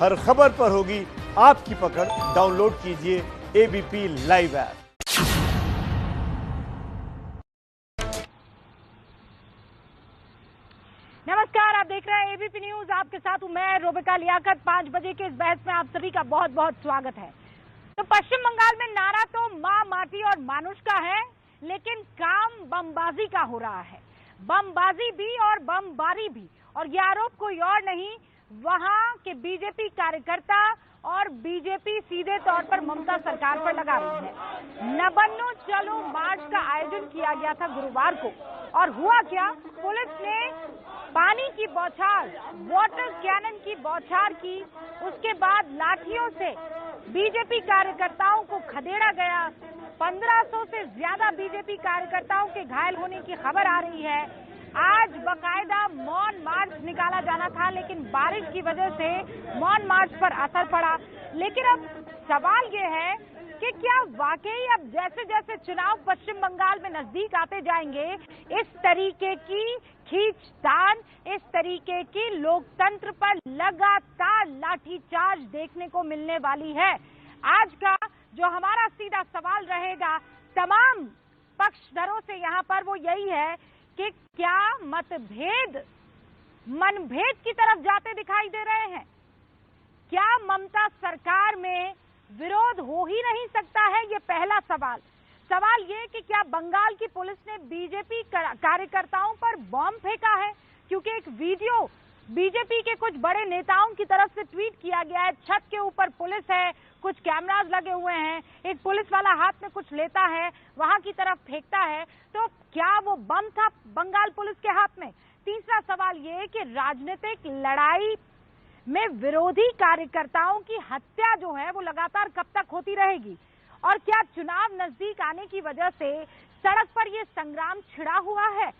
हर खबर पर होगी आपकी पकड़। डाउनलोड कीजिए एबीपी लाइव ऐप। नमस्कार, आप देख रहे हैं एबीपी न्यूज। आपके साथ हूं मैं रोबिका लियाकत। 5 बजे के इस बहस में आप सभी का बहुत बहुत स्वागत है। तो पश्चिम बंगाल में नारा तो मां, माटी और मानुष का है, लेकिन काम बमबाजी का हो रहा है। बमबाजी भी और बमबारी भी, और ये आरोप कोई और नहीं, वहां के बीजेपी कार्यकर्ता और बीजेपी सीधे तौर पर ममता सरकार पर लगा रही है। नबन्नो चलो मार्च का आयोजन किया गया था गुरुवार को, और हुआ क्या, पुलिस ने पानी की बौछार, वाटर कैनन की बौछार की, उसके बाद लाठियों से बीजेपी कार्यकर्ताओं को खदेड़ा गया। 1500 से ज्यादा बीजेपी कार्यकर्ताओं के घायल होने की खबर आ रही है। आज बकायदा मौन मार्च निकाला जाना था, लेकिन बारिश की वजह से मौन मार्च पर असर पड़ा। लेकिन अब सवाल ये है कि क्या वाकई अब जैसे जैसे चुनाव पश्चिम बंगाल में नजदीक आते जाएंगे, इस तरीके की खींचतान, इस तरीके की लोकतंत्र पर लगातार लाठीचार्ज देखने को मिलने वाली है। आज का जो हमारा सीधा सवाल रहेगा तमाम पक्षधरों से यहाँ पर, वो यही है कि क्या मतभेद मनभेद की तरफ जाते दिखाई दे रहे हैं? क्या ममता सरकार में विरोध हो ही नहीं सकता है? ये पहला सवाल। सवाल ये कि क्या बंगाल की पुलिस ने बीजेपी कार्यकर्ताओं पर बॉम्ब फेंका है? क्योंकि एक वीडियो बीजेपी के कुछ बड़े नेताओं की तरफ से ट्वीट किया गया है। छत के ऊपर पुलिस है, कुछ कैमरास लगे हुए हैं, एक पुलिस वाला हाथ में कुछ लेता है, वहां की तरफ फेंकता है। तो क्या वो बम था बंगाल पुलिस के हाथ में? तीसरा सवाल ये कि राजनीतिक लड़ाई में विरोधी कार्यकर्ताओं की हत्या जो है वो लगातार कब तक होती रहेगी? और क्या चुनाव नजदीक आने की वजह से सड़क पर ये संग्राम छिड़ा हुआ है?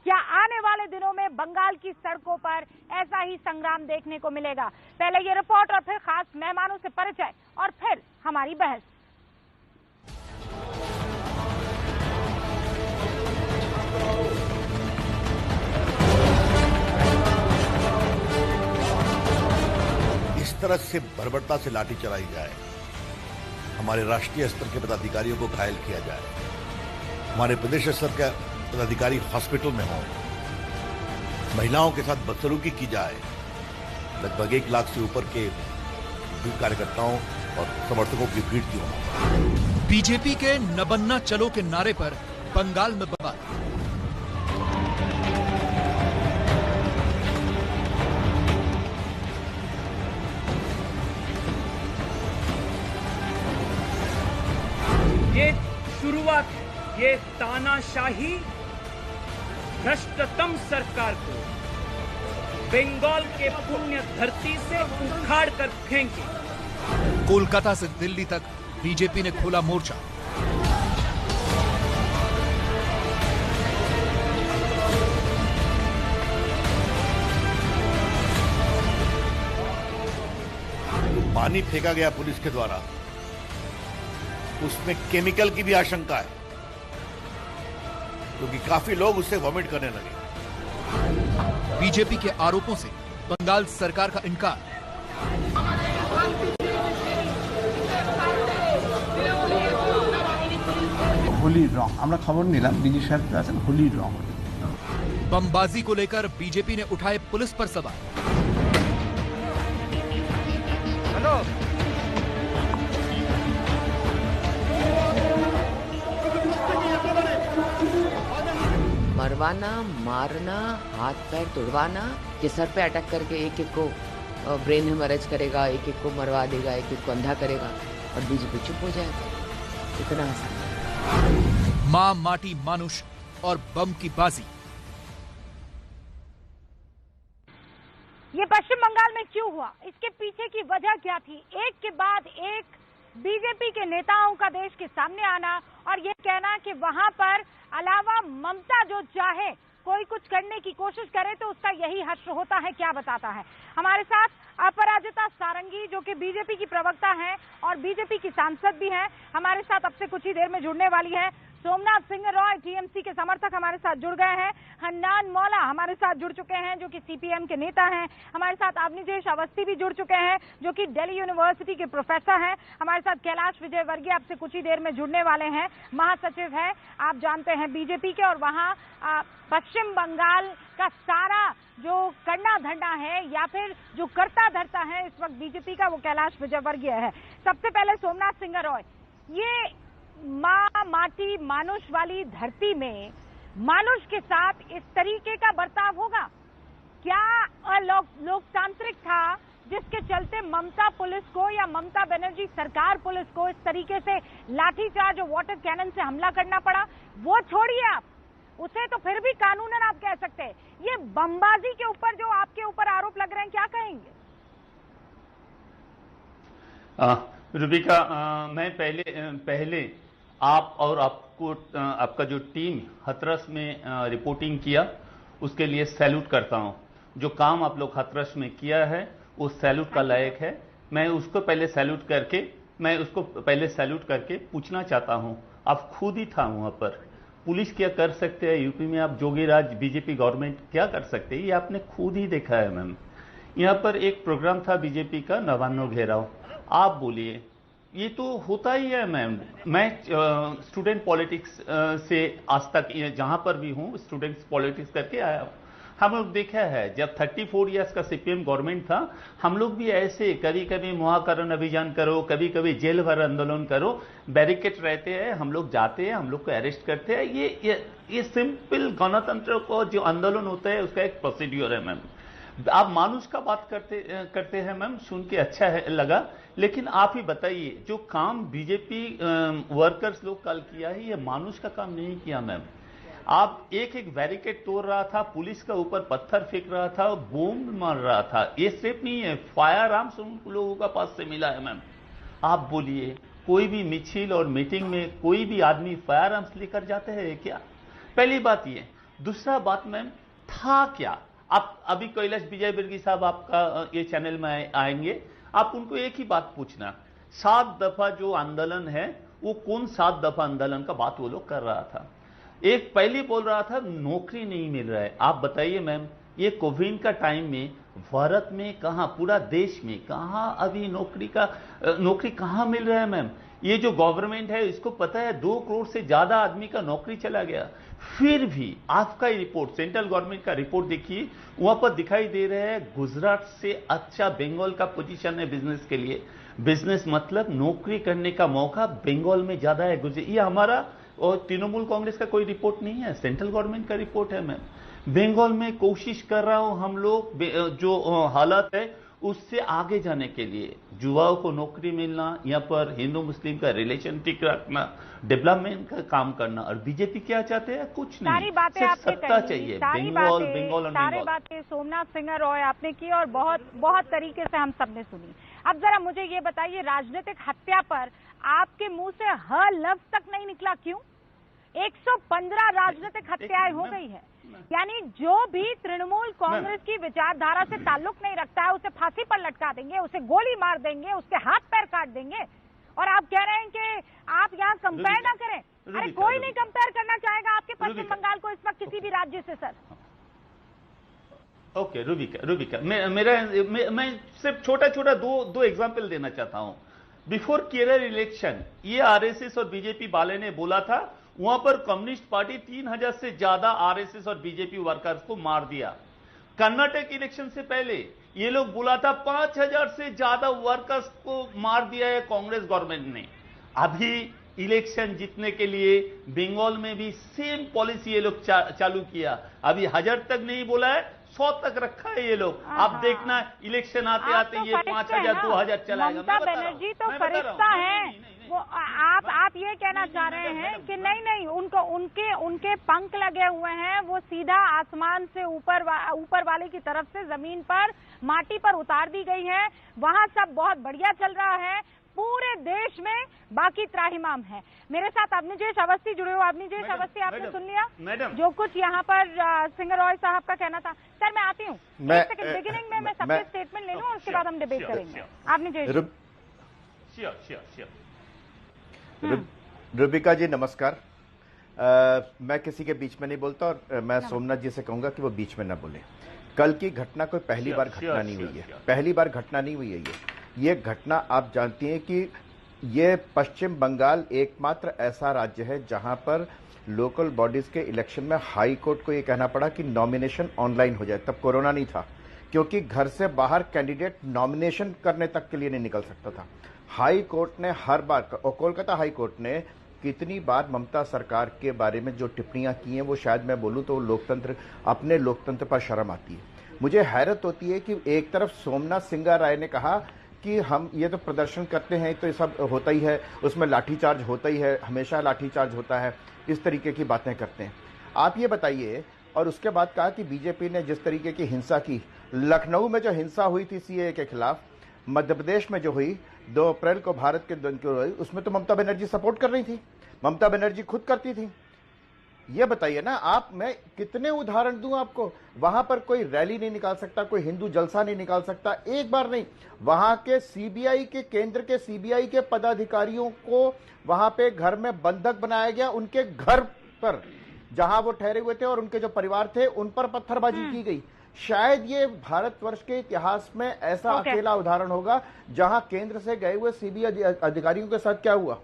क्या आने वाले दिनों में बंगाल की सड़कों पर ऐसा ही संग्राम देखने को मिलेगा? पहले ये रिपोर्ट और फिर खास मेहमानों से परिचय और फिर हमारी बहस। इस तरह से बर्बरता से लाठी चलाई जाए, हमारे राष्ट्रीय स्तर के पदाधिकारियों को घायल किया जाए, हमारे प्रदेश स्तर के पदाधिकारी हॉस्पिटल में हों, महिलाओं के साथ बदसलूकी की जाए, लगभग 1 लाख से ऊपर के कार्यकर्ताओं और समर्थकों की भीड़ की हो। बीजेपी के नबन्ना चलो के नारे पर बंगाल में बवाल। ये शुरुआत है, ये तानाशाही भ्रष्टतम सरकार को बंगाल के पुण्य धरती से उखाड़ कर फेंके। कोलकाता से दिल्ली तक बीजेपी ने खोला मोर्चा। पानी फेंका गया पुलिस के द्वारा, उसमें केमिकल की भी आशंका है, क्योंकि काफी लोग उससे वॉमिट करने लगे। बीजेपी के आरोपों से बंगाल सरकार का इनकार। হোলির রং আমরা খবর নিলাম, ডিজি সাহেব আছেন, হোলির রং। बमबाजी को लेकर बीजेपी ने उठाए पुलिस पर सवाल। हेलो, मरवाना, मारना, हाथ पैर तोड़वाना, कि सर पे अटैक करके एक एक को ब्रेन हेमरेज करेगा, एक एक को मरवा देगा, एक एक को अंधा करेगा, और बीजेपी चुप हो जाएगा। इतना आसान। मां, माटी, मानुष और बम की बाजी। ये पश्चिम बंगाल में क्यों हुआ? इसके पीछे की वजह क्या थी? एक के बाद एक बीजेपी के नेताओं का देश के सामने आना और ये कहना कि वहां पर अलावा ममता जो चाहे कोई कुछ करने की कोशिश करे तो उसका यही हश्र होता है। क्या बताता है हमारे साथ अपराजिता सारंगी, जो कि बीजेपी की प्रवक्ता हैं और बीजेपी की सांसद भी हैं, हमारे साथ अब से कुछ ही देर में जुड़ने वाली है। सोमनाथ सिंह रॉय टीएमसी के समर्थक हमारे साथ जुड़ गए हैं। हन्नान मौला हमारे साथ जुड़ चुके हैं जो कि सीपीएम के नेता हैं। हमारे साथ अवनीजेश अवस्थी भी जुड़ चुके हैं जो कि दिल्ली यूनिवर्सिटी के प्रोफेसर हैं। हमारे साथ कैलाश विजयवर्गीय आपसे कुछ ही देर में जुड़ने वाले हैं, महासचिव है आप जानते हैं बीजेपी के, और वहां पश्चिम बंगाल का सारा जो करना धरना है या फिर जो करता धरता है इस वक्त बीजेपी का, वो कैलाश विजयवर्गीय है। सबसे पहले सोमनाथ सिंह रॉय, ये माँ माटी मानुष वाली धरती में मानुष के साथ इस तरीके का बर्ताव होगा क्या? लोकतांत्रिक था जिसके चलते ममता पुलिस को या ममता बनर्जी सरकार पुलिस को इस तरीके से लाठीचार्ज और वाटर कैनन से हमला करना पड़ा? वो छोड़िए आप, उसे तो फिर भी कानूनन आप कह सकते हैं। ये बमबाजी के ऊपर जो आपके ऊपर आरोप लग रहे हैं, क्या कहेंगे? रूबिका, मैं पहले आप और आपका जो टीम हाथरस में रिपोर्टिंग किया उसके लिए सैल्यूट करता हूं। जो काम आप लोग हाथरस में किया है वो सैल्यूट का लायक है। मैं उसको पहले सैल्यूट करके पूछना चाहता हूं, आप खुद ही था वहां पर, पुलिस क्या कर सकते हैं यूपी में? आप जोगीराज बीजेपी गवर्नमेंट क्या कर सकते हैं? ये आपने खुद ही देखा है मैम। यहाँ पर एक प्रोग्राम था बीजेपी का, नवान्नो घेराव। आप बोलिए, ये तो होता ही है मैम। मैं स्टूडेंट पॉलिटिक्स से आज तक जहां पर भी हूं स्टूडेंट्स पॉलिटिक्स करके आया हूं। हम लोग देखा है जब 34 इयर्स का सीपीएम गवर्नमेंट था, हम लोग भी ऐसे कभी कभी महाकरण अभियान करो, कभी कभी जेल भर आंदोलन करो, बैरिकेड रहते हैं, हम लोग जाते हैं, हम लोग को अरेस्ट करते हैं। ये सिंपल गणतंत्र को जो आंदोलन होता है उसका एक प्रोसीड्यूर है मैम। आप मानुष का बात करते हैं मैम, सुन के अच्छा लगा, लेकिन आप ही बताइए जो काम बीजेपी वर्कर्स लोग कल किया है ये मानुष का काम नहीं किया मैम। आप एक बैरिकेड तोड़ रहा था, पुलिस का ऊपर पत्थर फेंक रहा था, बम मार रहा था। ये सिर्फ नहीं है, फायर आर्म्स उन लोगों का पास से मिला है मैम। आप बोलिए, कोई भी मिছিল और मीटिंग में कोई भी आदमी फायर आर्म्स लेकर जाते हैं क्या? पहली बात ये। दूसरा बात मैम, था क्या? आप अभी कैलाश विजयवर्गीय साहब आपका ये चैनल में आएंगे, आप उनको एक ही बात पूछना, 7 दफा जो आंदोलन है वो कौन 7 दफा आंदोलन का बात वो लोग कर रहा था। एक पहले बोल रहा था नौकरी नहीं मिल रहा है। आप बताइए मैम, ये कोविड का टाइम में भारत में कहां, पूरा देश में कहां अभी नौकरी कहां मिल रहा है मैम? ये जो गवर्नमेंट है इसको पता है 2 करोड़ से ज्यादा आदमी का नौकरी चला गया। फिर भी आपका रिपोर्ट, सेंट्रल गवर्नमेंट का रिपोर्ट देखिए, वहां पर दिखाई दे रहा है गुजरात से अच्छा बंगाल का पोजीशन है बिजनेस के लिए। बिजनेस मतलब नौकरी करने का मौका बंगाल में ज्यादा है। ये हमारा और तृणमूल कांग्रेस का कोई रिपोर्ट नहीं है, सेंट्रल गवर्नमेंट का रिपोर्ट है मैम। बंगाल में कोशिश कर रहा हूं हम लोग, जो हालत है उससे आगे जाने के लिए, युवाओं को नौकरी मिलना, यहाँ पर हिंदू मुस्लिम का रिलेशन ठीक रखना, डेवलपमेंट का काम करना। और बीजेपी क्या चाहते हैं? कुछ नहीं, सारी बातें सिर्फ आपने सत्ता कही, चाहिए। सारी बातें सोमनाथ सिंह रॉय आपने की और बहुत तरीके से हम सबने सुनी। अब जरा मुझे ये बताइए, राजनीतिक हत्या पर आपके मुंह से ह लफ्ज तक नहीं निकला, क्यों? 115 राजनीतिक हत्याएं हो गई है, यानी जो भी तृणमूल कांग्रेस की विचारधारा से ताल्लुक नहीं रखता है उसे फांसी पर लटका देंगे, उसे गोली मार देंगे, उसके हाथ पैर काट देंगे। और आप कह रहे हैं कि आप यहाँ कंपेयर ना करें। अरे कोई नहीं कंपेयर करना चाहेगा आपके पश्चिम बंगाल को इस वक्त किसी भी राज्य से सर। ओके रूबिका, मैं सिर्फ छोटा दो एग्जाम्पल देना चाहता हूं। बिफोर केरल इलेक्शन ये आरएसएस और बीजेपी वाले ने बोला था, वहां पर कम्युनिस्ट पार्टी 3000 से ज्यादा आरएसएस और बीजेपी वर्कर्स को मार दिया। कर्नाटक इलेक्शन से पहले ये लोग बोला था 5000 से ज्यादा वर्कर्स को मार दिया है कांग्रेस गवर्नमेंट ने। अभी इलेक्शन जीतने के लिए बंगाल में भी सेम पॉलिसी ये लोग चालू किया। अभी 1000 तक नहीं बोला है, 100 तक रखा है ये लोग। आप देखना इलेक्शन आते आते ये 5000 2000 चलाएगा। ममता बनर्जी तो फरिश्ता है। वो आप ये कहना चाह रहे हैं कि नहीं उनके पंख लगे हुए हैं, वो सीधा आसमान से ऊपर वाले की तरफ से जमीन पर माटी पर उतार दी गई है। वहां सब बहुत बढ़िया चल रहा है, पूरे देश में बाकी त्राहिमाम है। मेरे साथ अवनीजेश अवस्थी जुड़े हुए। अवनीजेश अवस्थी, आपने सुन लिया मैडम जो कुछ यहाँ पर सिंह रॉय साहब का कहना था। सर मैं आती हूँ, बिगिनिंग में मैं सबके स्टेटमेंट ले लूँ और उसके बाद हम डिबेट करेंगे। अवनीजेश। रूबिका जी नमस्कार। मैं किसी के बीच में नहीं बोलता और मैं सोमनाथ जी से कहूंगा कि वो बीच में ना बोले। कल की घटना कोई पहली बार घटना नहीं हुई है, पहली बार घटना नहीं हुई है। ये घटना आप जानती हैं कि ये पश्चिम बंगाल एकमात्र ऐसा राज्य है जहां पर लोकल बॉडीज के इलेक्शन में हाई कोर्ट को ये कहना पड़ा कि नॉमिनेशन ऑनलाइन हो जाए। तब कोरोना नहीं था, क्योंकि घर से बाहर कैंडिडेट नॉमिनेशन करने तक के लिए नहीं निकल सकता था। हाई कोर्ट ने हर बार, और कोलकाता हाई कोर्ट ने कितनी बार ममता सरकार के बारे में जो टिप्पणियां की हैं, वो शायद मैं बोलूं तो लोकतंत्र, अपने लोकतंत्र पर शर्म आती है। मुझे हैरत होती है कि एक तरफ सोमनाथ सिंगा राय ने कहा कि हम ये तो प्रदर्शन करते हैं तो ये सब होता ही है, उसमें लाठीचार्ज होता ही है, हमेशा लाठीचार्ज होता है, इस तरीके की बातें करते हैं। आप ये बताइए, और उसके बाद कहा कि बीजेपी ने जिस तरीके की हिंसा की, लखनऊ में जो हिंसा हुई थी सीएए के खिलाफ, मध्य प्रदेश में जो हुई 2 अप्रैल को भारत के दिन को हुई, उसमें तो ममता बनर्जी सपोर्ट कर रही थी, ममता बनर्जी खुद करती थी। ये बताइए ना आप, मैं कितने उदाहरण दूं आपको। वहां पर कोई रैली नहीं निकाल सकता, कोई हिंदू जलसा नहीं निकाल सकता, एक बार नहीं। वहां के सीबीआई के, केंद्र के सीबीआई के पदाधिकारियों को वहां पे घर में बंधक बनाया गया, उनके घर पर जहां वो ठहरे हुए थे और उनके जो परिवार थे उन पर पत्थरबाजी की गई। शायद ये भारतवर्ष के इतिहास में ऐसा अकेला उदाहरण होगा जहां केंद्र से गए हुए सीबीआई अधिकारियों के साथ क्या हुआ।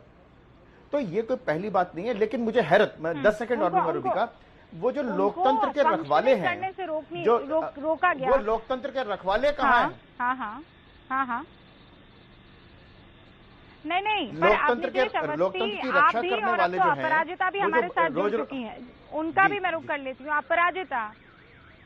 तो ये कोई पहली बात नहीं है, लेकिन मुझे हैरत, मैं 10 सेकंड और दूंगा रूबिका, वो जो लोकतंत्र के रखवाले हैं, जो रोका गया, वो लोकतंत्र के रखवाले कहाँ हैं? हाँ। नहीं, लोकतंत्र की रक्षा करने वाले जो हैं, अपराजिता भी हमारे साथ जुड़ चुकी हैं, उनका भी मैं रुक कर लेती हूँ। अपराजिता,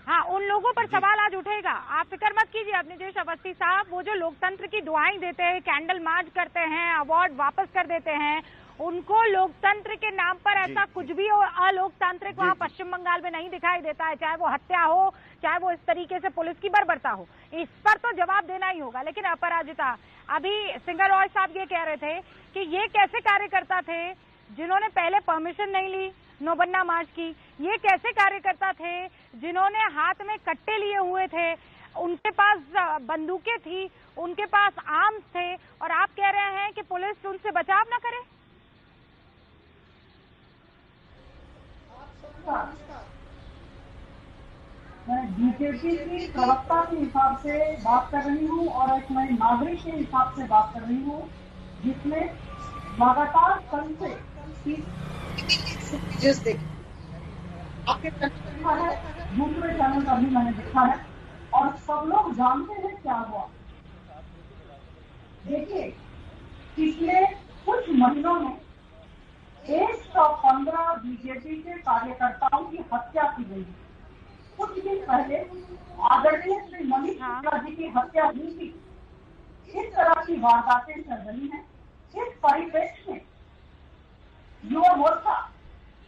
हाँ, उन लोगों पर सवाल आज उठेगा, आप फिक्र मत कीजिए। अपने देश अवस्थी साहब, वो जो लोकतंत्र की दुआएं देते हैं, कैंडल मार्च करते हैं, अवार्ड वापस कर देते हैं, उनको लोकतंत्र के नाम पर ऐसा कुछ भी अलोकतांत्रिक वहाँ पश्चिम बंगाल में नहीं दिखाई देता है, चाहे वो हत्या हो, चाहे वो इस तरीके से पुलिस की बर्बरता हो। इस पर तो जवाब देना ही होगा। लेकिन अपराजिता, अभी सिंगर रॉय साहब ये कह रहे थे कि ये कैसे कार्यकर्ता थे जिन्होंने पहले परमिशन नहीं ली नौबन्ना मार्च की, ये कैसे कार्यकर्ता थे जिन्होंने हाथ में कट्टे लिए हुए थे, उनके पास बंदूकें थी, उनके पास आर्म्स थे, और आप कह रहे हैं कि पुलिस उनसे बचाव ना करे। मैं बीजेपी की प्रवक्ता के हिसाब से बात कर रही हूँ और एक मैं नागरिक के हिसाब से बात कर रही हूँ, जिसमें लगातार कल से आपके देखा है, दूसरे चैनल का भी मैंने देखा है, और सब लोग जानते हैं क्या हुआ। देखिए, पिछले कुछ महीनों में 115 बीजेपी के कार्यकर्ताओं की हत्या की गई। कुछ दिन पहले आदरणीय श्री मनीष शुक्ला जी की हत्या हुई थी। इस तरह की वारदातें चल रही हैं। इस परिप्रेक्ष्य में युवा मोर्चा,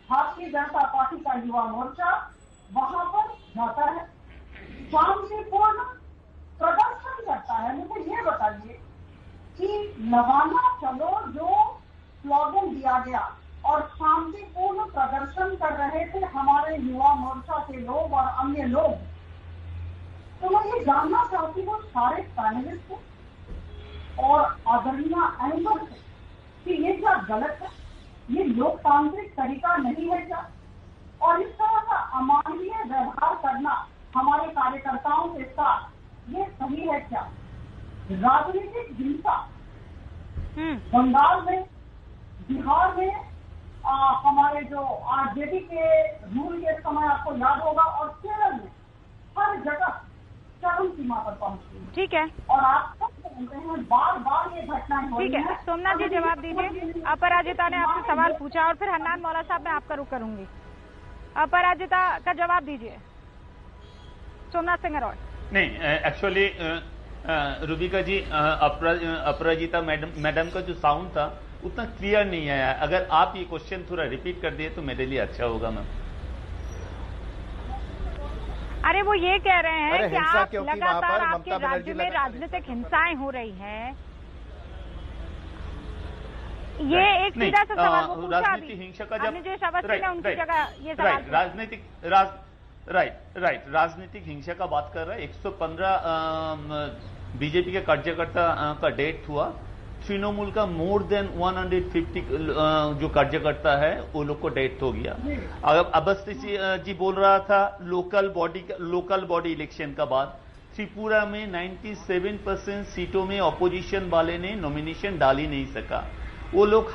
भारतीय जनता पार्टी का युवा मोर्चा वहां पर जाता है, शांतिपूर्ण प्रदर्शन करता है। मुझे ये बताइए कि लगाना चलो जो स्लोगन दिया गया और शांतिपूर्ण प्रदर्शन कर रहे थे हमारे युवा मोर्चा के लोग और अन्य लोग, तो मैं ये जानना चाहती हूँ सारे पैनलिस्ट और आदरणीय एंकर से कि ये क्या गलत है, ये लोकतांत्रिक तरीका नहीं है क्या, और इस तरह का अमानवीय व्यवहार करना हमारे कार्यकर्ताओं के साथ ये सही है क्या। राजनीतिक हिंसा बंगाल में, बिहार में, हमारे जो आरजेडी के रूल के समय आपको याद होगा, और केरल में हर जगह चरम सीमा पर पहुंची। ठीक है, और आप सब जानते हैं बार बार ये घटनाएं हो रही हैं। ठीक है, सोमनाथ जी जवाब दीजिए। अपराजिता ने आपसे सवाल पूछा और फिर हन्नान मौला साहब मैं आपका रुख करूंगी। अपराजिता का जवाब दीजिए। सोमनाथ सिंह रॉय। नहीं, एक्चुअली रूबिका जी, अपराजिता मैडम का जो साउंड था उतना क्लियर नहीं आया। अगर आप ये क्वेश्चन थोड़ा रिपीट कर दिए तो मेरे लिए अच्छा होगा मैम। अरे वो ये कह रहे हैं कि आप लगातार आपके राज्य में राजनीतिक हिंसाएं हो रही हैं। ये एक सीधा सा सवाल वो पूछा अभी हिंसा का जब निजेश अवस्थी ने उनकी जगह ये सवाल राजनीतिक हिंसा का बात कर रहा है। 115 बीजेपी के कार्यकर्ता का डेथ हुआ, तृणमूल का मोर देन 150 जो कार्यकर्ता है वो लोग को डेथ हो गया। अवस्थी जी बोल रहा था लोकल बॉडी इलेक्शन का बाद त्रिपुरा में 97% सीटों में ऑपोजिशन वाले ने नॉमिनेशन डाल ही नहीं सका। वो लोग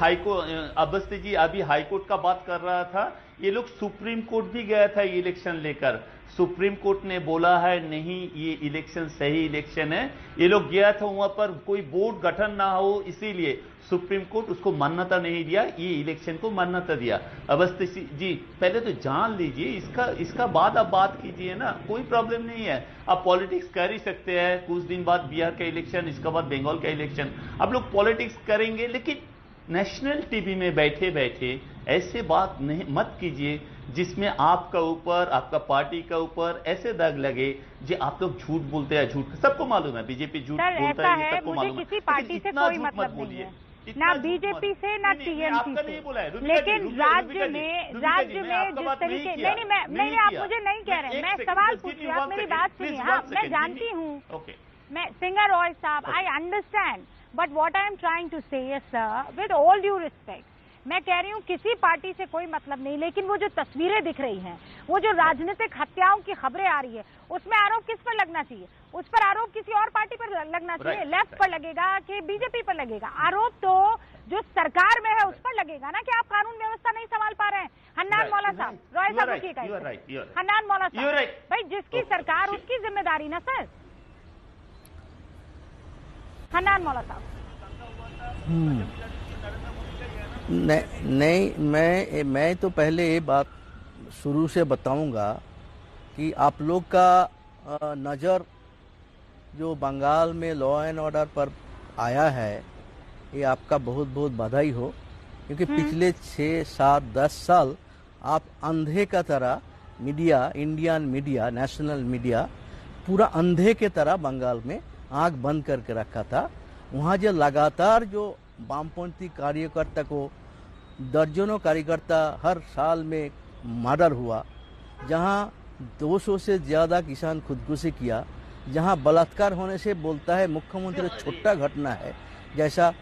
अवस्थी जी अभी हाईकोर्ट का बात कर रहा था, ये लोग सुप्रीम कोर्ट भी गया था ये इलेक्शन लेकर। सुप्रीम कोर्ट ने बोला है नहीं ये इलेक्शन सही इलेक्शन है। ये लोग गया था वहां पर कोई बोर्ड गठन ना हो, इसीलिए सुप्रीम कोर्ट उसको मान्यता नहीं दिया, ये इलेक्शन को मान्यता दिया। अवस्थी जी पहले तो जान लीजिए इसका बाद आप बात कीजिए ना, कोई प्रॉब्लम नहीं है। आप पॉलिटिक्स कर ही सकते हैं, कुछ दिन बाद बिहार का इलेक्शन, इसके बाद बंगाल का इलेक्शन, आप लोग पॉलिटिक्स करेंगे, लेकिन नेशनल टीवी में बैठे बैठे ऐसे बात नहीं मत कीजिए जिसमें आपका ऊपर, आपका पार्टी का ऊपर ऐसे दाग लगे जो आप लोग झूठ बोलते हैं। झूठ सबको मालूम है, बीजेपी झूठ बोलता है, सबको मालूम है। किसी पार्टी से कोई मतलब नहीं है, ना बीजेपी से ना टीएमसी से, लेकिन राज्य में जिस तरीके नहीं आप मुझे नहीं कह रहे, मैं सवाल पूछ रही हूँ, आप मेरी बात सुनिए। हाँ मैं जानती हूँ, मैं सिंगर रॉय साहब, I understand, but what I am trying to say sir, with all due respect, मैं कह रही हूँ किसी पार्टी से कोई मतलब नहीं, लेकिन वो जो तस्वीरें दिख रही हैं, वो जो राजनीतिक हत्याओं की खबरें आ रही है, उसमें आरोप किस पर लगना चाहिए? उस पर आरोप किसी और पार्टी पर लगना चाहिए, लेफ्ट पर लगेगा कि बीजेपी पर लगेगा? आरोप तो जो सरकार में है उस पर लगेगा ना, कि आप कानून व्यवस्था नहीं संभाल पा रहे हैं। हन्नान मौला साहब, रॉय साहब रुकिएगा, हन्नान मौला साहब, भाई जिसकी सरकार उसकी जिम्मेदारी ना सर। हन्नान मौला साहब। नहीं, मैं तो पहले ये बात शुरू से बताऊंगा कि आप लोग का नज़र जो बंगाल में लॉ एंड ऑर्डर पर आया है, ये आपका बहुत बहुत बधाई हो, क्योंकि पिछले 6, 7, 10 साल आप अंधे का तरह media, Indian media, national media पूरा अंधे के तरह बंगाल में आंख बंद करके रखा था। वहाँ जो लगातार जो वामपंथी कार्यकर्ता को, दर्जनों कार्यकर्ता हर साल में मर्डर हुआ, जहाँ 200 से ज़्यादा किसान खुदकुशी किया, जहाँ बलात्कार होने से बोलता है मुख्यमंत्री छोटा घटना है, जैसा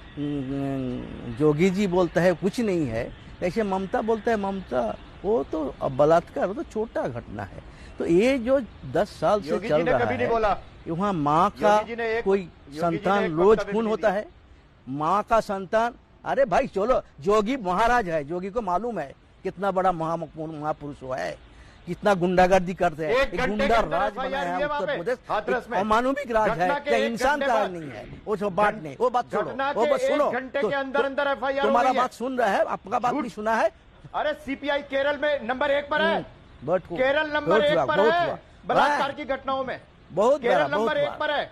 जोगी जी बोलता है कुछ नहीं है, ऐसे ममता बोलता है ममता वो तो बलात्कार, वो तो छोटा घटना है। तो ये जो 10 साल से चल रहा है, वहाँ माँ का कोई संतान रोज खून होता है, माँ का संतान, अरे भाई चलो, जोगी महाराज है, जोगी को मालूम है कितना बड़ा महापुरुष हुआ है, कितना गुंडागर्दी करते हैं, गुंडा राज बना है उत्तर प्रदेश, अमानविक राज है, क्या इंसान का राज नहीं है? वो सब बात नहीं, वो बात छोड़ो, वो बात सुनो, तुम्हारा बात सुन रहा है, आपका बात भी सुना है। अरे सीपीआई केरल में नंबर 1 पर है, केरल नंबर 1 पर है बलात्कार की घटनाओं में, बहुत केरल नंबर 1 पर है,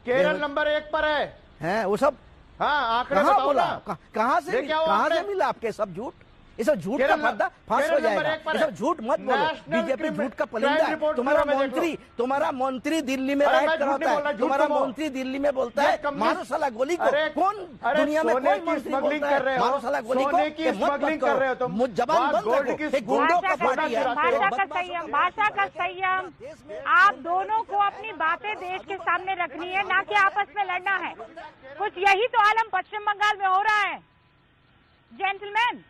केरल नंबर 1 पर है वो सब। हाँ आंकड़े बताओ ना, कहाँ से मिला आपके सब झूठ? ये सब झूठ का पर्दा फांस हो जाएगा, ये सब झूठ मत बोलो, बीजेपी झूठ का पलिंदा है। तुम्हारा मंत्री दिल्ली में राइड कराता है, तुम्हारा मंत्री दिल्ली में बोलता है मारो साला गोली को, कौन दुनिया में कौन मंत्री बोलता है मारो साला गोली को? स्मगलिंग कर रहे हो तुम, जबान बंद रखो, गुंडों का पार्टी है। भाषा का संयम, आप दोनों को अपनी बातें देश के सामने रखनी है, ना कि आपस में लड़ना है। कुछ यही तो आलम पश्चिम बंगाल में हो रहा है जेंटलमैन।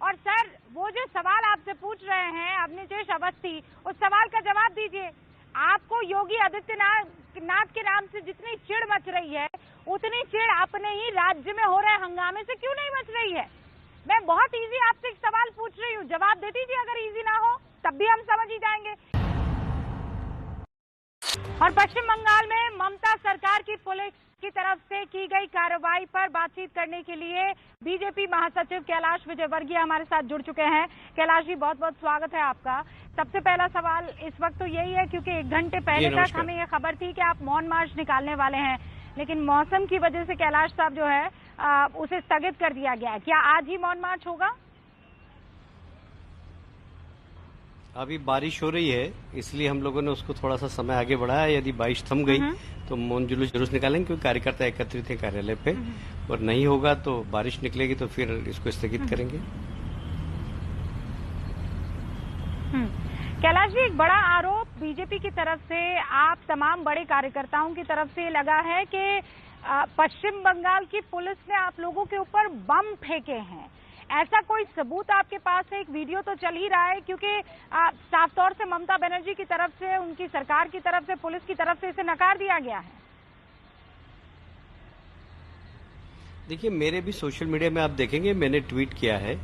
और सर वो जो सवाल आपसे पूछ रहे हैं अवनीश अवस्थी, उस सवाल का जवाब दीजिए। आपको योगी आदित्यनाथ के नाम से जितनी चिढ़ मच रही है, उतनी चिढ़ अपने ही राज्य में हो रहे हंगामे से क्यों नहीं मच रही है? मैं बहुत इजी आपसे एक सवाल पूछ रही हूँ, जवाब दे दीजिए। अगर इजी ना हो तब भी हम समझ ही जाएंगे। और पश्चिम बंगाल में ममता सरकार की पुलिस की तरफ से की गई कार्रवाई पर बातचीत करने के लिए बीजेपी महासचिव कैलाश विजयवर्गीय हमारे साथ जुड़ चुके हैं। कैलाश जी बहुत बहुत स्वागत है आपका। सबसे पहला सवाल इस वक्त तो यही है, क्योंकि 1 घंटे पहले तक हमें ये खबर थी कि आप मौन मार्च निकालने वाले हैं, लेकिन मौसम की वजह से कैलाश साहब जो है उसे स्थगित कर दिया गया है। क्या आज ही मौन मार्च होगा? अभी बारिश हो रही है, इसलिए हम लोगों ने उसको थोड़ा सा समय आगे बढ़ाया। यदि बारिश थम गई तो मौन जुलूस निकालेंगे, क्योंकि कार्यकर्ता एकत्रित है कार्यालय पे, और नहीं होगा तो बारिश निकलेगी तो फिर इसको स्थगित करेंगे। कैलाश जी, एक बड़ा आरोप बीजेपी की तरफ से आप तमाम बड़े कार्यकर्ताओं की तरफ से लगा है कि पश्चिम बंगाल की पुलिस ने आप लोगों के ऊपर बम फेंके हैं, ऐसा कोई सबूत आपके पास है? एक वीडियो तो चल ही रहा है, क्योंकि साफ तौर से ममता बनर्जी की तरफ से, उनकी सरकार की तरफ से, पुलिस की तरफ से इसे नकार दिया गया है। देखिए, मेरे भी सोशल मीडिया में आप देखेंगे, मैंने ट्वीट किया है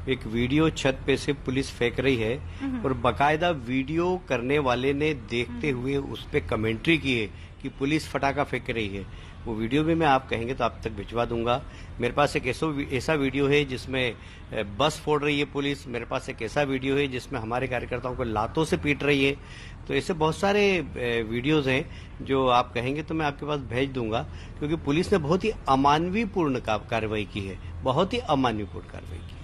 एक वीडियो, छत पे से पुलिस फेंक रही है और बकायदा वीडियो करने वाले ने देखते हुए उस पर कमेंट्री की है कि पुलिस फटाका फेंक रही है। वो वीडियो भी मैं आप कहेंगे तो आप तक भिजवा दूंगा। मेरे पास एक ऐसा वीडियो है जिसमें बस फोड़ रही है पुलिस। मेरे पास एक ऐसा वीडियो है जिसमें हमारे कार्यकर्ताओं को लातों से पीट रही है। तो ऐसे बहुत सारे वीडियोज हैं जो आप कहेंगे तो मैं आपके पास भेज दूंगा, क्योंकि पुलिस ने बहुत ही अमानवीयपूर्ण कार्रवाई की है, बहुत ही अमानवीयपूर्ण कार्रवाई की है।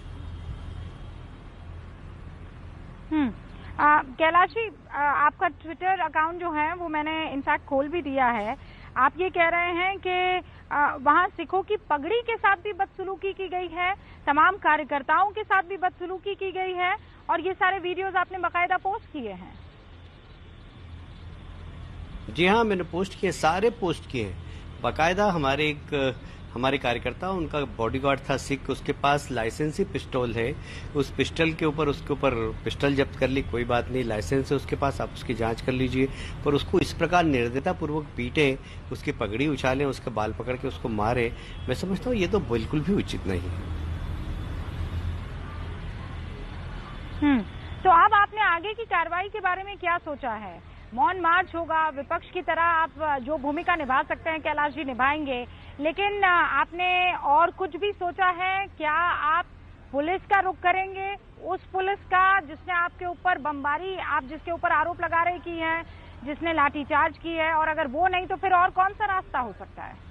कैलाश जी, आपका ट्विटर अकाउंट जो है वो मैंने इनफैक्ट खोल भी दिया है। आप ये कह रहे हैं कि वहां सिखों की पगड़ी के साथ भी बदसलूकी की गई है, तमाम कार्यकर्ताओं के साथ भी बदसलूकी की गई है, और ये सारे वीडियोस आपने बाकायदा पोस्ट किए हैं। जी हाँ, मैंने पोस्ट किए, सारे पोस्ट किए हैं बाकायदा। हमारे कार्यकर्ता, उनका बॉडीगार्ड था सिख, उसके पास लाइसेंसी पिस्टल है। उस पिस्टल के ऊपर पिस्टल जब्त कर ली, कोई बात नहीं, लाइसेंस है उसके पास, आप उसकी जांच कर लीजिए। पर उसको इस प्रकार निर्दयता पूर्वक पीटे, उसकी पगड़ी उछालें, उसके बाल पकड़ के उसको मारे, मैं समझता हूँ ये तो बिल्कुल भी उचित नहीं है। तो अब आपने आगे की कार्रवाई के बारे में क्या सोचा है? मौन मार्च होगा, विपक्ष की तरह आप जो भूमिका निभा सकते हैं कैलाश जी निभाएंगे, लेकिन आपने और कुछ भी सोचा है? क्या आप पुलिस का रुख करेंगे, उस पुलिस का जिसने आपके ऊपर बमबारी, आप जिसके ऊपर आरोप लगा रहे की है, जिसने लाठीचार्ज की है, और अगर वो नहीं तो फिर और कौन सा रास्ता हो सकता है?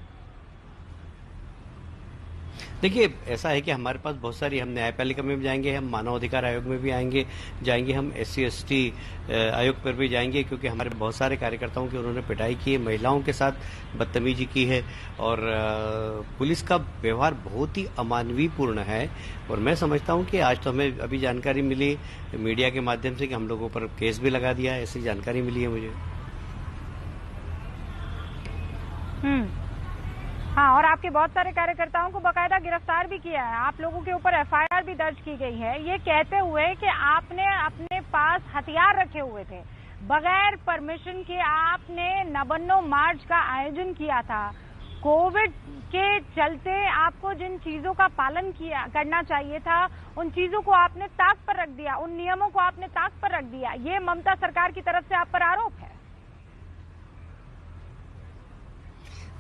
देखिए, ऐसा है कि हमारे पास बहुत सारी, हम न्यायपालिका में भी जाएंगे, हम मानव अधिकार आयोग में भी जाएंगे, हम SC/ST आयोग पर भी जाएंगे, क्योंकि हमारे बहुत सारे कार्यकर्ताओं की उन्होंने पिटाई की है, महिलाओं के साथ बदतमीजी की है, और पुलिस का व्यवहार बहुत ही अमानवीयपूर्ण है। और मैं समझता हूं कि आज तो हमें अभी जानकारी मिली मीडिया के माध्यम से कि हम लोगों पर केस भी लगा दिया है, ऐसी जानकारी मिली है मुझे। हाँ, और आपके बहुत सारे कार्यकर्ताओं को बाकायदा गिरफ्तार भी किया है, आप लोगों के ऊपर FIR भी दर्ज की गई है, ये कहते हुए कि आपने अपने पास हथियार रखे हुए थे, बगैर परमिशन के आपने नबन्नो मार्च का आयोजन किया था। कोविड के चलते आपको जिन चीजों का पालन करना चाहिए था, उन चीजों को आपने ताक पर रख दिया, उन नियमों को आपने ताक पर रख दिया। ये ममता सरकार की तरफ से आप पर आरोप है।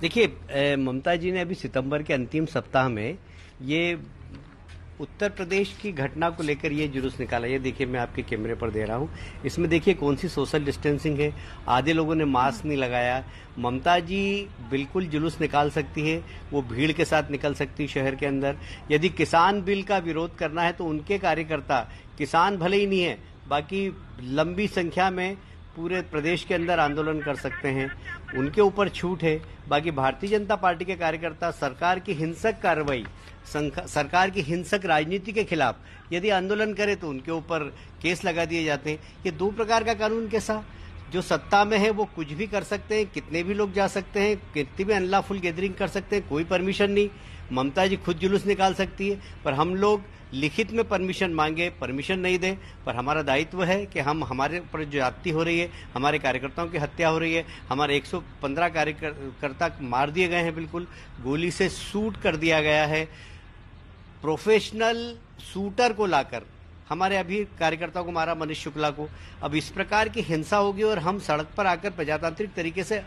देखिए, ममता जी ने अभी सितंबर के अंतिम सप्ताह में ये उत्तर प्रदेश की घटना को लेकर ये जुलूस निकाला। ये देखिए, मैं आपके कैमरे पर दे रहा हूँ, इसमें देखिए कौन सी सोशल डिस्टेंसिंग है, आधे लोगों ने मास्क नहीं लगाया। ममता जी बिल्कुल जुलूस निकाल सकती है, वो भीड़ के साथ निकल सकती है शहर के अंदर। यदि किसान बिल का विरोध करना है तो उनके कार्यकर्ता, किसान भले ही नहीं है, बाकी लंबी संख्या में पूरे प्रदेश के अंदर आंदोलन कर सकते हैं, उनके ऊपर छूट है। बाकी भारतीय जनता पार्टी के कार्यकर्ता सरकार की हिंसक कार्रवाई, सरकार की हिंसक राजनीति के खिलाफ यदि आंदोलन करे तो उनके ऊपर केस लगा दिए जाते हैं। ये दो प्रकार का कानून कैसा? जो सत्ता में है वो कुछ भी कर सकते हैं, कितने भी लोग जा सकते हैं, कितनी भी अनलॉफुल गैदरिंग कर सकते हैं, कोई परमिशन नहीं। ममता जी खुद जुलूस निकाल सकती है, पर हम लोग लिखित में परमिशन मांगे, परमिशन नहीं दें। पर हमारा दायित्व है कि हम, हमारे ऊपर जो ज्यादती हो रही है, हमारे कार्यकर्ताओं की हत्या हो रही है, हमारे 115 कार्यकर्ता मार दिए गए हैं, बिल्कुल गोली से शूट कर दिया गया है। प्रोफेशनल शूटर को लाकर हमारे अभी कार्यकर्ताओं को मारा, मनीष शुक्ला को। अब इस प्रकार की हिंसा होगी और हम सड़क पर आकर प्रजातांत्रिक तरीके से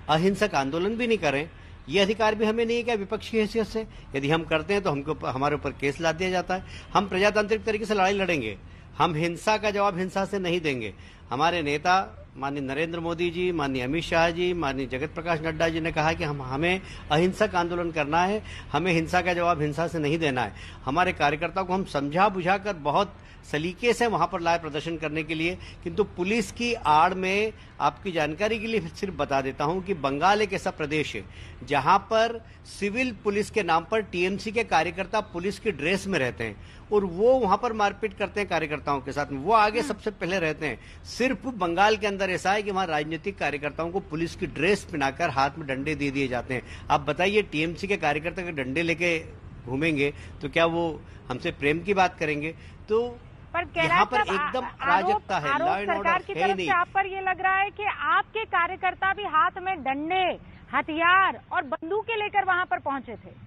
अहिंसक आंदोलन भी नहीं करें, ये अधिकार भी हमें नहीं है क्या विपक्ष की हैसियत से? यदि हम करते हैं तो हमको, हमारे ऊपर केस ला दिया जाता है। हम प्रजातांत्रिक तरीके से लड़ाई लड़ेंगे, हम हिंसा का जवाब हिंसा से नहीं देंगे। हमारे नेता माननीय नरेंद्र मोदी जी, माननीय अमित शाह जी, माननीय जगत प्रकाश नड्डा जी ने कहा कि हमें अहिंसक आंदोलन करना है, हमें हिंसा का जवाब हिंसा से नहीं देना है। हमारे कार्यकर्ताओं को हम समझा बुझाकर बहुत सलीके से वहां पर लाए प्रदर्शन करने के लिए, किंतु पुलिस की आड़ में, आपकी जानकारी के लिए सिर्फ बता देता हूं कि बंगाल एक ऐसा प्रदेश है जहां पर सिविल पुलिस के नाम पर TMC के कार्यकर्ता पुलिस की ड्रेस में रहते हैं। और वो वहां पर मारपीट करते हैं कार्यकर्ताओं के साथ में, वो आगे सबसे पहले रहते हैं। सिर्फ बंगाल के अंदर ऐसा है कि वहां राजनीतिक कार्यकर्ताओं को पुलिस की ड्रेस पहनाकर हाथ में डंडे दे दिए जाते हैं। आप बताइए, टीएमसी के कार्यकर्ता के डंडे लेके घूमेंगे तो क्या वो हमसे प्रेम की बात करेंगे? तो पर यहाँ पर एकदम अराजकता है, लॉ एंड सरकार ऑर्डर की है तरफ नहीं। से आप पर ये लग रहा है कि आपके कार्यकर्ता भी हाथ में डंडे, हथियार और बंदूकें लेकर वहां पर पहुंचे थे।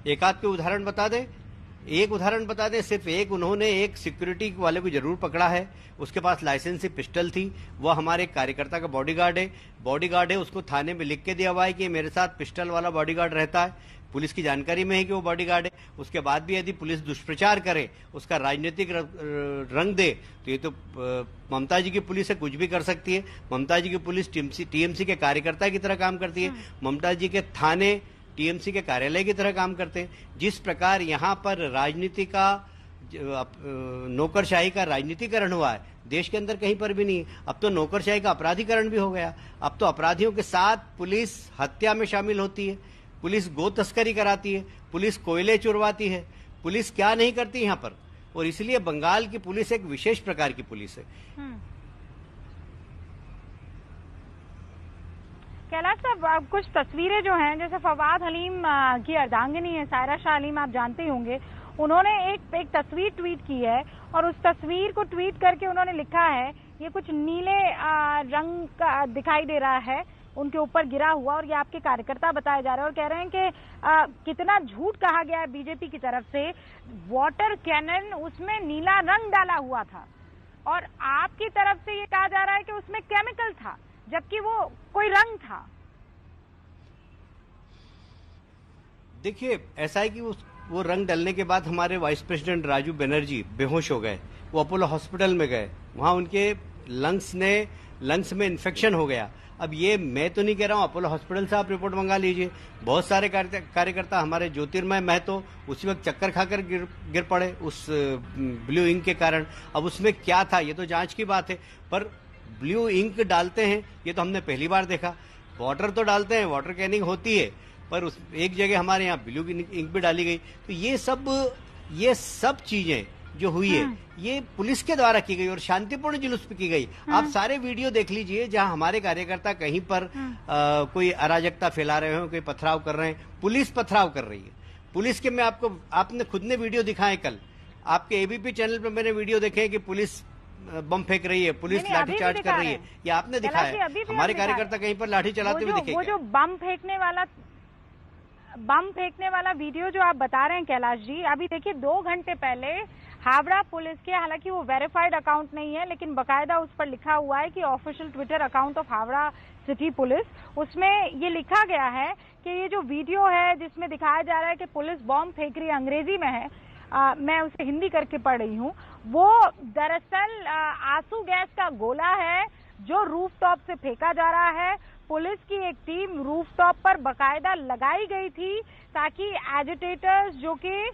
एक आध के उदाहरण बता दें, एक उदाहरण बता दें, सिर्फ एक। उन्होंने एक सिक्योरिटी वाले को जरूर पकड़ा है, उसके पास लाइसेंसी पिस्टल थी, वो हमारे कार्यकर्ता का बॉडीगार्ड है, उसको थाने में लिख के दिया हुआ है कि मेरे साथ पिस्टल वाला बॉडीगार्ड रहता है, पुलिस की जानकारी में है कि वो बॉडीगार्ड है। उसके बाद भी यदि पुलिस दुष्प्रचार करे, उसका राजनीतिक रंग दे, तो ये तो ममता जी की पुलिस है, कुछ भी कर सकती है। ममता जी की पुलिस टीएमसी के कार्यकर्ता की तरह काम करती है, ममता जी के थाने टीएमसी के कार्यालय की तरह काम करते हैं। जिस प्रकार यहाँ पर राजनीति का नौकरशाही का राजनीतिकरण हुआ है, देश के अंदर कहीं पर भी नहीं है। अब तो नौकरशाही का अपराधीकरण भी हो गया। अब तो अपराधियों के साथ पुलिस हत्या में शामिल होती है, पुलिस गो तस्करी कराती है, पुलिस कोयले चुरवाती है, पुलिस क्या नहीं करती यहाँ पर। और इसलिए बंगाल की पुलिस एक विशेष प्रकार की पुलिस है। कैलाश साहब, कुछ तस्वीरें जो हैं, जैसे फवाद हलीम की अर्धांगिनी है सायरा शाह हलीम, आप जानते ही होंगे, उन्होंने एक तस्वीर ट्वीट की है और उस तस्वीर को ट्वीट करके उन्होंने लिखा है, ये कुछ नीले रंग का दिखाई दे रहा है उनके ऊपर गिरा हुआ, और ये आपके कार्यकर्ता बताए जा रहे हैं और कह रहे हैं कि कितना झूठ कहा गया है बीजेपी की तरफ से। वाटर कैनन, उसमें नीला रंग डाला हुआ था और आपकी तरफ से ये कहा जा रहा है कि उसमें केमिकल था, जबकि वो कोई रंग था। देखिए, ऐसा है कि वो रंग डलने के बाद हमारे वाइस प्रेसिडेंट राजू बनर्जी बेहोश हो गए, वो अपोलो हॉस्पिटल में गए, वहां उनके लंग्स में इन्फेक्शन हो गया। अब ये मैं तो नहीं कह रहा हूं, अपोलो हॉस्पिटल से आप रिपोर्ट मंगा लीजिए। बहुत सारे कार्यकर्ता हमारे ज्योतिर्मय महतो उसी वक्त चक्कर खाकर गिर पड़े उस ब्लू इंक के कारण। अब उसमें क्या था ये तो जांच की बात है, पर ब्लू इंक डालते हैं ये तो हमने पहली बार देखा। वाटर तो डालते हैं, वाटर कैनिंग होती है, पर उस एक जगह हमारे यहाँ ब्लू इंक भी डाली गई। तो ये सब चीजें जो हुई है, ये पुलिस के द्वारा की गई और शांतिपूर्ण जुलूस पे की गई। आप सारे वीडियो देख लीजिए जहां हमारे कार्यकर्ता कहीं पर कोई अराजकता फैला रहे हो, कोई पथराव कर रहे हैं, पुलिस पथराव कर रही है। पुलिस के मैं आपने खुद ने वीडियो दिखाए, कल आपके एबीपी चैनल पे मैंने वीडियो देखे कि पुलिस बम फेंक रही है, पुलिस लाठीचार्ज कर रही है, ये आपने दिखाया। हमारे कार्यकर्ता कहीं पर लाठी चलाते हुए दिखे। वो जो बम फेंकने वाला वीडियो जो आप बता रहे हैं कैलाश जी, अभी देखिए 2 घंटे पहले हावड़ा पुलिस के, हालांकि वो वेरीफाइड अकाउंट नहीं है लेकिन बकायदा उस पर लिखा हुआ है कि official Twitter account of Howrah city police, उसमें ये लिखा गया है कि ये जो वीडियो है जिसमें दिखाया जा रहा है कि पुलिस बॉम्ब फेंक रही है, अंग्रेजी में है, मैं उसे हिंदी करके पढ़ रही हूँ, वो दरअसल आंसू गैस का गोला है जो रूफटॉप से फेंका जा रहा है। पुलिस की एक टीम रूफटॉप पर बकायदा लगाई गई थी ताकि एजिटेटर्स जो कि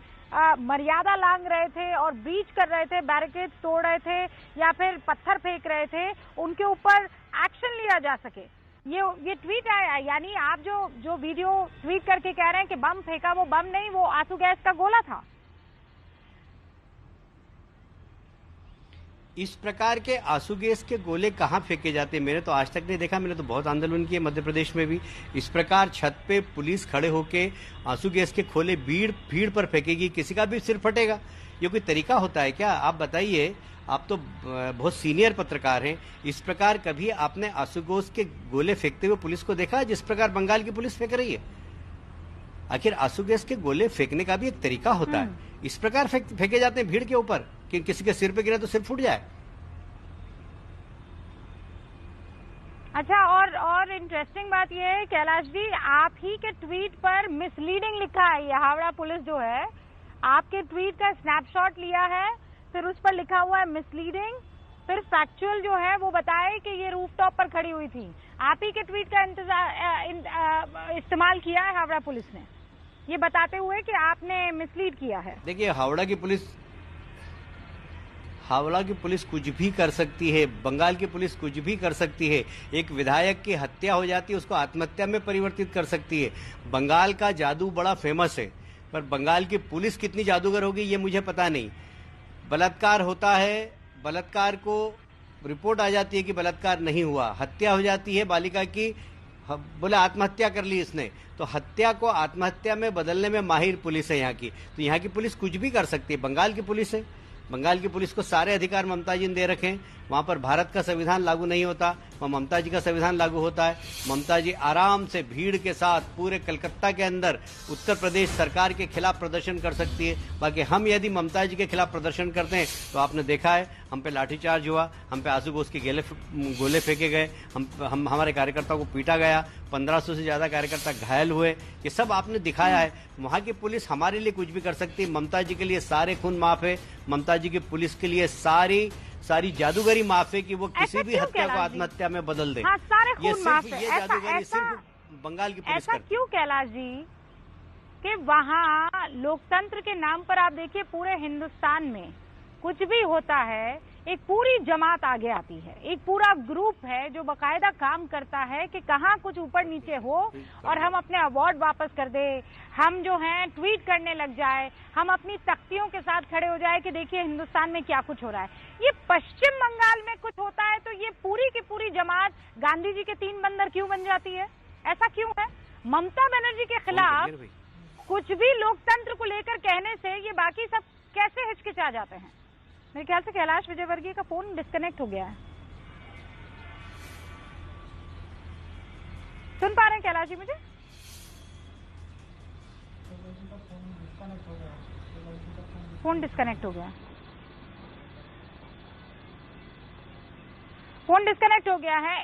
मर्यादा लांघ रहे थे और ब्रीच कर रहे थे, बैरिकेड्स तोड़ रहे थे या फिर पत्थर फेंक रहे थे, उनके ऊपर एक्शन लिया जा सके। ये ट्वीट आया, यानी आप जो वीडियो ट्वीट करके कह रहे हैं कि बम फेंका, वो बम नहीं, वो आंसू गैस का गोला था। इस प्रकार के आंसू गैस के गोले कहाँ फेंके जाते हैं, मैंने तो आज तक नहीं देखा। मैंने तो बहुत आंदोलन किए मध्य प्रदेश में भी। इस प्रकार छत पे पुलिस खड़े होके आंसू गैस के खोले भीड़ पर फेंकेगी, किसी का भी सिर फटेगा। ये कोई तरीका होता है क्या? आप बताइए, आप तो बहुत सीनियर पत्रकार हैं, इस प्रकार कभी आपने आंसू गैस के गोले फेंकते हुए पुलिस को देखा जिस प्रकार बंगाल की पुलिस फेंक रही है? आखिर आंसू गैस के गोले फेंकने का भी एक तरीका होता है। इस प्रकार फेंके जाते हैं भीड़ के ऊपर कि किसी के सिर पे गिरा तो सिर फूट जाए। अच्छा, और इंटरेस्टिंग बात यह है कैलाश जी, आप ही के ट्वीट पर मिसलीडिंग लिखा है। ये हावड़ा पुलिस जो है, आपके ट्वीट का स्नैपशॉट लिया है, फिर उस पर लिखा हुआ है मिसलीडिंग, फिर फैक्चुअल जो है वो बताए कि ये रूफटॉप पर खड़ी हुई थी। आप ही के ट्वीट का इस्तेमाल किया है हावड़ा पुलिस ने, ये बताते हुए कि आपने मिसलीड किया है। देखिए, हावड़ा की पुलिस कुछ भी कर सकती है, बंगाल की पुलिस कुछ भी कर सकती है। एक विधायक की हत्या हो जाती है, उसको आत्महत्या में परिवर्तित कर सकती है। बंगाल का जादू बड़ा फेमस है। पर बंगाल की पुलिस कितनी जादूगर होगी ये मुझे पता नहीं। बलात्कार होता है, बलात्कार को रिपोर्ट आ जाती है कि बलात्कार नहीं हुआ, हत्या हो जाती है बालिका की, बोले आत्महत्या कर ली इसने, तो हत्या को आत्महत्या में बदलने में माहिर पुलिस है यहाँ की। तो यहाँ की पुलिस कुछ भी कर सकती है। बंगाल की पुलिस है, बंगाल की पुलिस को सारे अधिकार ममता जी ने दे रखे हैं। वहां पर भारत का संविधान लागू नहीं होता, वहां ममता जी का संविधान लागू होता है। ममता जी आराम से भीड़ के साथ पूरे कलकत्ता के अंदर उत्तर प्रदेश सरकार के खिलाफ प्रदर्शन कर सकती है। बाकी हम यदि ममता जी के खिलाफ प्रदर्शन करते हैं तो आपने देखा है हम पे लाठीचार्ज हुआ, हम पे आंसू घोष के गोले फेंके गए, हम हमारे कार्यकर्ताओं को पीटा गया, 1500 से ज्यादा कार्यकर्ता घायल हुए। ये सब आपने दिखाया है। वहां की पुलिस हमारे लिए कुछ भी कर सकती है। ममता जी के लिए सारे खून माफ है, ममता जी की पुलिस के लिए सारी जादूगरी माफ है कि वो किसी भी हत्या को आत्महत्या में बदल दे। हाँ, सारे खून माफ है। ये जादूगरी सिर्फ बंगाल की पुलिस ऐसा क्यों कैलाश जी कि वहाँ लोकतंत्र के नाम पर आप देखिए पूरे हिंदुस्तान में कुछ भी होता है एक पूरी जमात आगे आती है, एक पूरा ग्रुप है जो बकायदा काम करता है कि कहाँ कुछ ऊपर नीचे हो और हम अपने अवार्ड वापस कर दे, हम जो हैं ट्वीट करने लग जाए, हम अपनी तख्तियों के साथ खड़े हो जाए कि देखिए हिंदुस्तान में क्या कुछ हो रहा है। ये पश्चिम बंगाल में कुछ होता है तो ये पूरी की पूरी जमात गांधी जी के 3 बंदर क्यों बन जाती है? ऐसा क्यों है? ममता बनर्जी के खिलाफ कुछ भी लोकतंत्र को लेकर कहने से ये बाकी सब कैसे हिचकिचा जाते हैं? मेरे ख्याल से कैलाश विजयवर्गीय का फोन डिस्कनेक्ट हो गया है। सुन पा रहे हैं कैलाश जी मुझे? फोन डिस्कनेक्ट हो गया, फोन डिस्कनेक्ट हो गया है।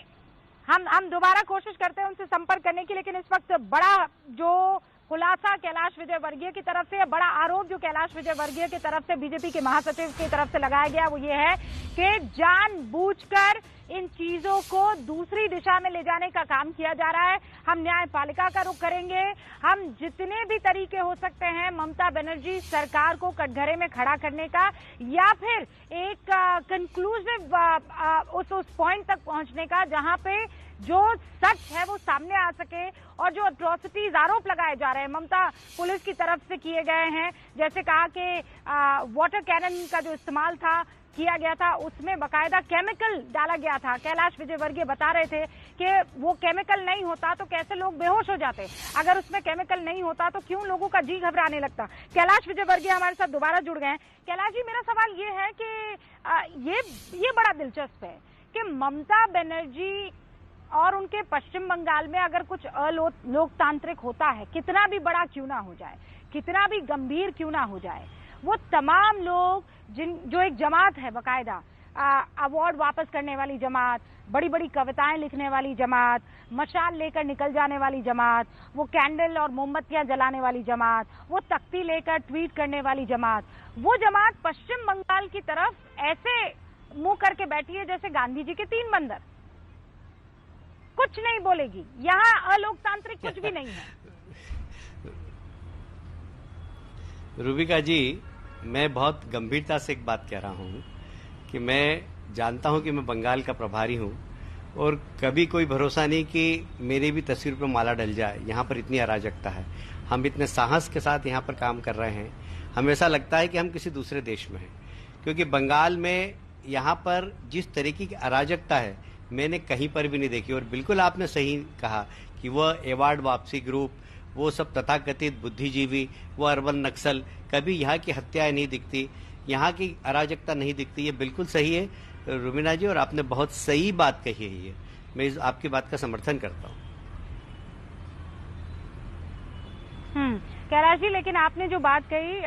हम दोबारा कोशिश करते हैं उनसे संपर्क करने की, लेकिन इस वक्त बड़ा जो खुलासा कैलाश विजयवर्गीय की तरफ से, बड़ा आरोप जो कैलाश विजयवर्गीय की तरफ से बीजेपी के महासचिव की तरफ से लगाया गया वो ये है कि जानबूझकर इन चीजों को दूसरी दिशा में ले जाने का काम किया जा रहा है। हम न्यायपालिका का रुख करेंगे, हम जितने भी तरीके हो सकते हैं ममता बनर्जी सरकार को कटघरे में खड़ा करने का या फिर एक कंक्लूसिव उस पॉइंट तक पहुंचने का जहां पे जो सच है वो सामने आ सके और जो अट्रॉसिटीज आरोप लगाए जा रहे हैं ममता पुलिस की तरफ से किए गए हैं, जैसे कहा कि वाटर कैनन का जो इस्तेमाल किया गया था उसमें बकायदा केमिकल डाला गया था। कैलाश विजयवर्गीय बता रहे थे कि वो केमिकल नहीं होता तो कैसे लोग बेहोश हो जाते, अगर उसमें केमिकल नहीं होता तो क्यों लोगों का जी घबराने लगता। कैलाश विजयवर्गीय हमारे साथ दोबारा जुड़ गए हैं। कैलाश जी, मेरा सवाल ये है कि ये बड़ा दिलचस्प है कि ममता बनर्जी और उनके पश्चिम बंगाल में अगर कुछ लोकतांत्रिक होता है, कितना भी बड़ा क्यों ना हो जाए, कितना भी गंभीर क्यों ना हो जाए, वो तमाम लोग जो एक जमात है बकायदा अवार्ड वापस करने वाली जमात, बड़ी बड़ी कविताएं लिखने वाली जमात, मशाल लेकर निकल जाने वाली जमात, वो कैंडल और मोमबत्तियां जलाने वाली जमात, वो तख्ती लेकर ट्वीट करने वाली जमात, वो जमात पश्चिम बंगाल की तरफ ऐसे मुंह करके बैठी है जैसे गांधी जी के 3 बंदर, कुछ नहीं बोलेगी। यहाँ अलोकतांत्रिक कुछ भी नहीं है। रूबिका जी, मैं बहुत गंभीरता से एक बात कह रहा हूं कि मैं जानता हूं कि मैं बंगाल का प्रभारी हूं और कभी कोई भरोसा नहीं कि मेरी भी तस्वीर पर माला डल जाए। यहाँ पर इतनी अराजकता है, हम इतने साहस के साथ यहाँ पर काम कर रहे हैं, हमें ऐसा लगता है कि हम किसी दूसरे देश में हैं, क्योंकि बंगाल में यहाँ पर जिस तरीके की अराजकता है मैंने कहीं पर भी नहीं देखी। और बिल्कुल आपने सही कहा कि वह एवार्ड वापसी ग्रुप, वो सब तथाकथित बुद्धिजीवी, वो अर्बन नक्सल, कभी यहाँ की हत्याएं नहीं दिखती, यहाँ की अराजकता नहीं दिखती। ये बिल्कुल सही है रुबीना जी, और आपने बहुत सही बात कही है। ये मैं आपकी बात का समर्थन करता हूँ। कैलाश जी, लेकिन आपने जो बात कही,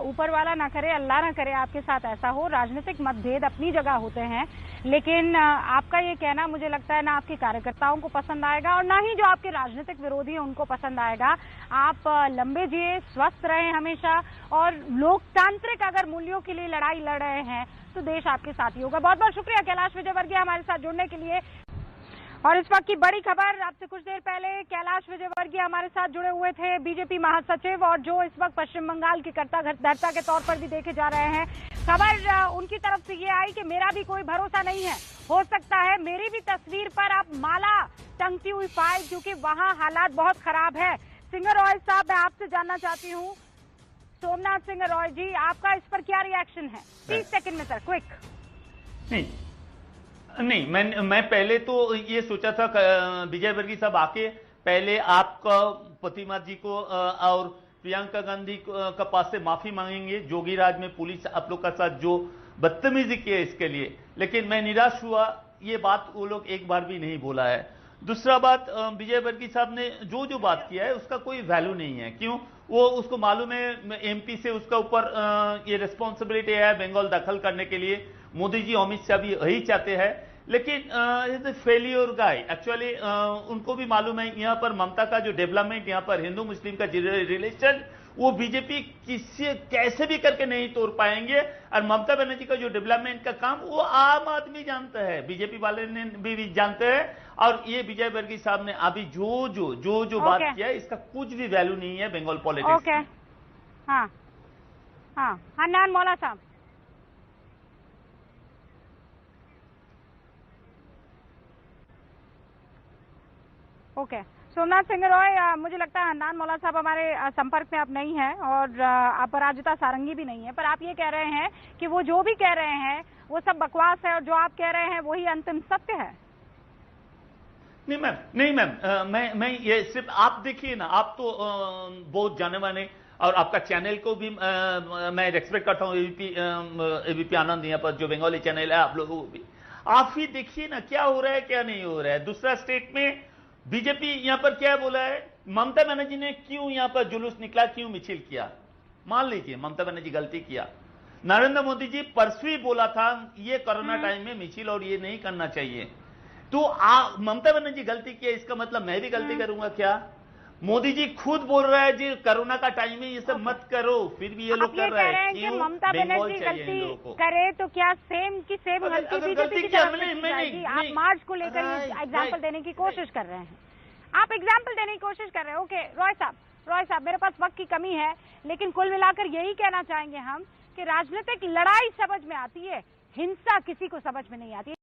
ऊपर वाला ना करे अल्लाह ना करे आपके साथ ऐसा हो, राजनीतिक मतभेद अपनी जगह होते हैं, लेकिन आपका ये कहना मुझे लगता है ना आपके कार्यकर्ताओं को पसंद आएगा और ना ही जो आपके राजनीतिक विरोधी हैं उनको पसंद आएगा। आप लंबे जिए, स्वस्थ रहें हमेशा, और लोकतांत्रिक अगर मूल्यों के लिए लड़ाई लड़ रहे हैं तो देश आपके साथ ही होगा। बहुत बहुत शुक्रिया कैलाश विजयवर्गीय हमारे साथ जुड़ने के लिए। और इस वक्त की बड़ी खबर, आपसे कुछ देर पहले कैलाश विजयवर्गीय हमारे साथ जुड़े हुए थे, बीजेपी महासचिव, और जो इस वक्त पश्चिम बंगाल की कर्ता के तौर पर भी देखे जा रहे हैं। खबर उनकी तरफ से ये आई कि मेरा भी कोई भरोसा नहीं है, हो सकता है मेरी भी तस्वीर पर आप माला टंगती हुई पाए, क्योंकि वहां हालात बहुत खराब है। सिंगर रॉय साहब, मैं आपसे जानना चाहती हूँ सोमनाथ सिंह रॉय जी, आपका इस पर क्या रिएक्शन है? 30 सेकंड में सर, क्विक। नहीं, मैं पहले तो ये सोचा था विजय वर्गीय साहब आके पहले आपका प्रतिमा जी को और प्रियंका गांधी का पास से माफी मांगेंगे। जोगीराज में पुलिस आप लोग का साथ जो बदतमीजी की है इसके लिए, लेकिन मैं निराश हुआ। ये बात वो लोग एक बार भी नहीं बोला है। दूसरा बात, विजय वर्गीय साहब ने जो बात किया है उसका कोई वैल्यू नहीं है। क्यों? वो उसको मालूम है एमपी से उसका ऊपर ये रिस्पॉन्सिबिलिटी है बंगाल दखल करने के लिए। मोदी जी अमित शाह भी यही चाहते हैं, लेकिन फेलियर गाय एक्चुअली उनको भी मालूम है यहाँ पर ममता का जो डेवलपमेंट, यहाँ पर हिंदू मुस्लिम का रिलेशन, वो बीजेपी किसी कैसे भी करके नहीं तोड़ पाएंगे। और ममता बनर्जी का जो डेवलपमेंट का काम वो आम आदमी जानता है, बीजेपी वाले ने भी जानते हैं। और ये विजय वर्गीय साहब ने अभी जो बात किया है इसका कुछ भी वैल्यू नहीं है बंगाल पॉलिटिक्स। ओके, हाँ, हन्नान मौला साहब। ओके, सोमनाथ सिंह रॉय, मुझे लगता है हन्नान मौला साहब हमारे संपर्क में अब नहीं है और अपराजिता सारंगी भी नहीं है, पर आप ये कह रहे हैं कि वो जो भी कह रहे हैं वो सब बकवास है और जो आप कह रहे हैं वही अंतिम सत्य है। नहीं मैम, मैं ये सिर्फ आप देखिए ना, आप तो बहुत जाने माने और आपका चैनल को भी मैं रेस्पेक्ट करता हूँ, एबीपी आनंद यहाँ पर जो बंगाली चैनल है, आप लोगों को भी आप ही देखिए ना क्या हो रहा है क्या नहीं हो रहा है। दूसरा स्टेट में बीजेपी यहाँ पर क्या बोला है, ममता बनर्जी ने क्यों यहाँ पर जुलूस निकला, क्यों मिছিল किया? मान लीजिए ममता बनर्जी गलती किया, नरेंद्र मोदी जी परसों ही बोला था ये कोरोना टाइम में मिছিল और ये नहीं करना चाहिए। तो ममता बनर्जी गलती किया, इसका मतलब मैं भी गलती करूंगा क्या? मोदी जी खुद बोल रहा है जी कोरोना का टाइम में ये सब मत करो, फिर भी ये लोग कर रहे हैं। कि ममता बनर्जी गलती करे तो क्या सेम गलती बीजेपी की तरफ से की जाएगी? आप मार्च को लेकर एग्जाम्पल देने की कोशिश कर रहे हैं, आप एग्जाम्पल देने की कोशिश कर रहे हैं। ओके रॉय साहब, मेरे पास वक्त की कमी है, लेकिन कुल मिलाकर यही कहना चाहेंगे हम कि राजनीतिक लड़ाई समझ में आती है, हिंसा किसी को समझ में नहीं आती।